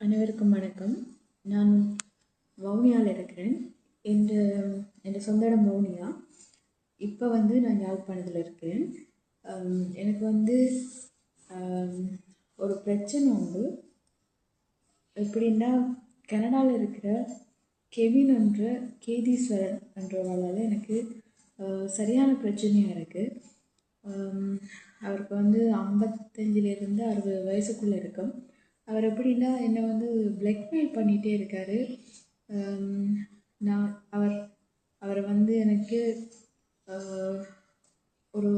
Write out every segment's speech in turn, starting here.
அனைவருக்கும் வணக்கம். நான் வவுனியாவில் இருக்கிறேன். என் சொந்த இடம் வவுனியா. இப்போ நான் யாழ்ப்பாணத்தில் இருக்கிறேன். எனக்கு ஒரு பிரச்சனை உண்டு. எப்படின்னா, கனடாவில் இருக்கிற கெவின் என்ற கேதீஸ்வரன் என்றவரால் எனக்கு சரியான பிரச்சனையாக இருக்குது. அவருக்கு 55லேருந்து 60 வயசுக்குள்ளே இருக்கும். அவர் எப்படின்னா என்னை பிளாக்மெயில் பண்ணிகிட்டே இருக்கார். அவரை எனக்கு ஒரு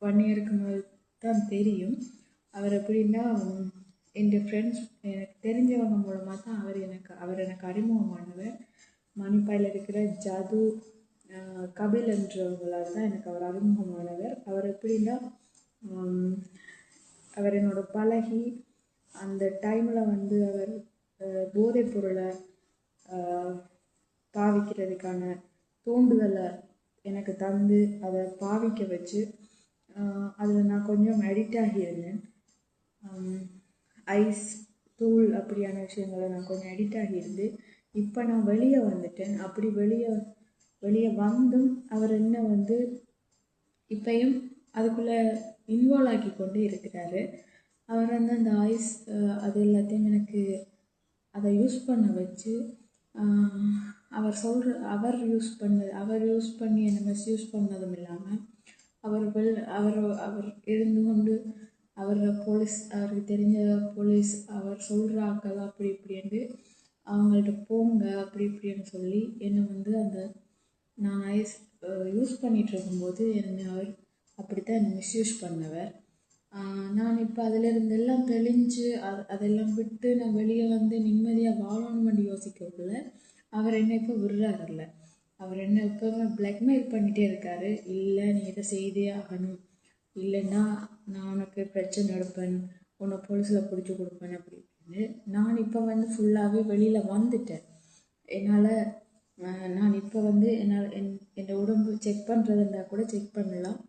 1 இயருக்கு முதல் தான் தெரியும். அவர் எப்படின்னா என் ஃப்ரெண்ட்ஸ் எனக்கு தெரிஞ்சவங்க மூலமாக தான் அவர் எனக்கு அறிமுகமானவர். மணிப்பாயில் இருக்கிற ஜாது கபில் என்றவங்களால் தான் எனக்கு அவர் அறிமுகமானவர். அவர் எப்படின்னா அவர் என்னோட பழகி அந்த டைமில் அவர் போதைப் பொருளை பாவிக்கிறதுக்கான தூண்டுதலை எனக்கு தந்து அதை பாவிக்க வச்சு அதில் நான் கொஞ்சம் அடிக்ட் ஆகியிருந்தேன். ஐஸ் தூள் அப்படியான விஷயங்களை நான் கொஞ்சம் அடிக்ட் ஆகியிருந்து இப்போ நான் வெளியே வந்துட்டேன். அப்படி வெளியே வந்தும் அவர் என்ன இப்பையும் அதுக்குள்ளே இன்வால்வ் ஆக்கி கொண்டு இருக்கிறாரு. அவர் அந்த ஐஸ் அது எல்லாத்தையும் எனக்கு அதை யூஸ் பண்ண வச்சு அவர் யூஸ் பண்ணி என்னை மிஸ்யூஸ் பண்ணதும் இல்லாமல் அவர் இருந்து கொண்டு அவருக்கு தெரிஞ்ச போலீஸ் அவர் சொல்கிற ஆக்கள் அப்படி இப்படின்னு அவங்கள்ட்ட போங்க அப்படி இப்படின்னு சொல்லி என்னை நான் ஐஸ் யூஸ் பண்ணிகிட்டு இருக்கும்போது அவர் அப்படித்தான் என்னை மிஸ்யூஸ் பண்ணவர். நான் இப்போ அதிலிருந்தெல்லாம் தெளிஞ்சு அதெல்லாம் விட்டு நான் வெளியே நிம்மதியாக வாழணும்னு யோசிக்கக்குள்ள அவர் என்னை இப்போ விடுறாருல்ல. அவர் என்ன எப்போவுமே பிளாக்மெயில் பண்ணிகிட்டே இருக்கார். இல்லை, நீ இதை செய்தே ஆகணும், இல்லைன்னா நான் உனக்கு பிரச்சனை எடுப்பேன், உன்னை போலீஸில் பிடிச்சி கொடுப்பேன் அப்படி இப்படின்னு. நான் இப்போ ஃபுல்லாகவே வெளியில் வந்துட்டேன். நான் இப்போ என்னால் என் உடம்பு செக் பண்ணுறதுன்றா கூட செக் பண்ணலாம்.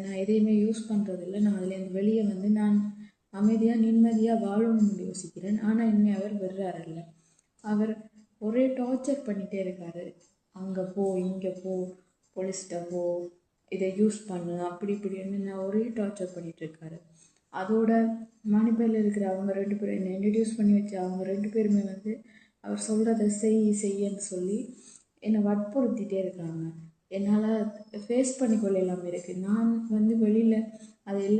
நான் எதையுமே யூஸ் பண்ணுறதில்ல. நான் அதுலேருந்து வெளியே நான் அமைதியாக நிம்மதியாக வாழணும்னு யோசிக்கிறேன். ஆனால் என்னை அவர் விடுறாருல்ல. அவர் ஒரே டார்ச்சர் பண்ணிகிட்டே இருக்கார். அங்கே போ, இங்கே போ, போலீஸ்கிட்ட போ, இதை யூஸ் பண்ணு அப்படி இப்படின்னு நான் ஒரே டார்ச்சர் பண்ணிகிட்ருக்காரு. அதோட மணிப்பையில் இருக்கிற அவங்க 2 பேரும் என்னை இன்ட்ரடியூஸ் பண்ணி வச்சு அவங்க 2 பேருமே அவர் சொல்கிறத செய்யன்னு சொல்லி என்னை வற்புறுத்திகிட்டே இருக்காங்க. என்னால் ஃபேஸ் பண்ணிக்கொள்ள இல்லாமல் இருக்குது. நான் வெளியில் அது எல்லாம்